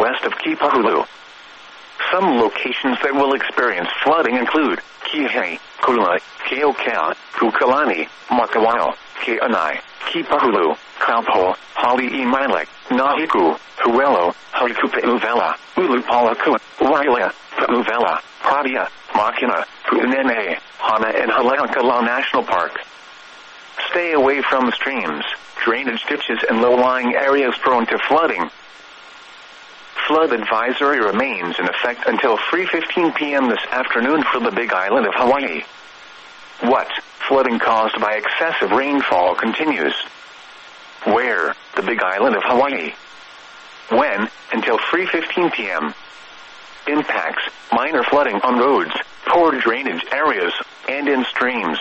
west of Kipahulu. Some locations that will experience flooding include Kihei, Kula, Keokea, Pukalani, Makawao, Keanai, Kipahulu, Kaupo, Hali'imilek, Nahiku, Huelo, Halikupe'uvela, Ulupalaku, Wailea, Pa'uvela, Pradia, Makina, Pu'unene, Hana and Haleakala National Park. Stay away from streams, drainage ditches and low-lying areas prone to flooding. Flood advisory remains in effect until 3:15 p.m. this afternoon for the Big Island of Hawaii. What? Flooding caused by excessive rainfall continues. Where? The Big Island of Hawaii. When? Until 3:15 p.m. Impacts: minor flooding on roads, poor drainage areas, and in streams.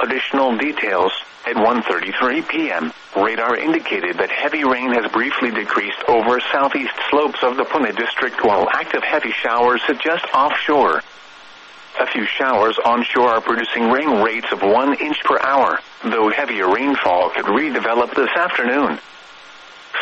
Additional details: at 1:33 p.m., radar indicated that heavy rain has briefly decreased over southeast slopes of the Pune district while active heavy showers suggest offshore. A few showers onshore are producing rain rates of 1 inch per hour, though heavier rainfall could redevelop this afternoon.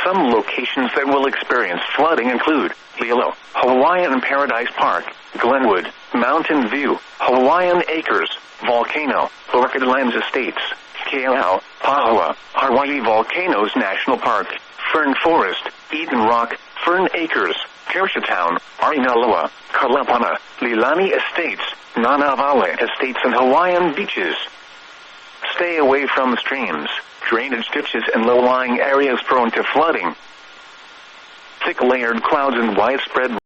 Some locations that will experience flooding include Lilo, Hawaiian Paradise Park, Glenwood, Mountain View, Hawaiian Acres, Volcano, Orchidlands Estates, Kealau, Pahua, Hawaii Volcanoes National Park, Fern Forest, Eden Rock, Fern Acres, Kershatown, Arinaloa, Kalapana, Lilani Estates, Nanavale Estates and Hawaiian beaches. Stay away from streams, drainage ditches and low-lying areas prone to flooding. Thick layered clouds and widespread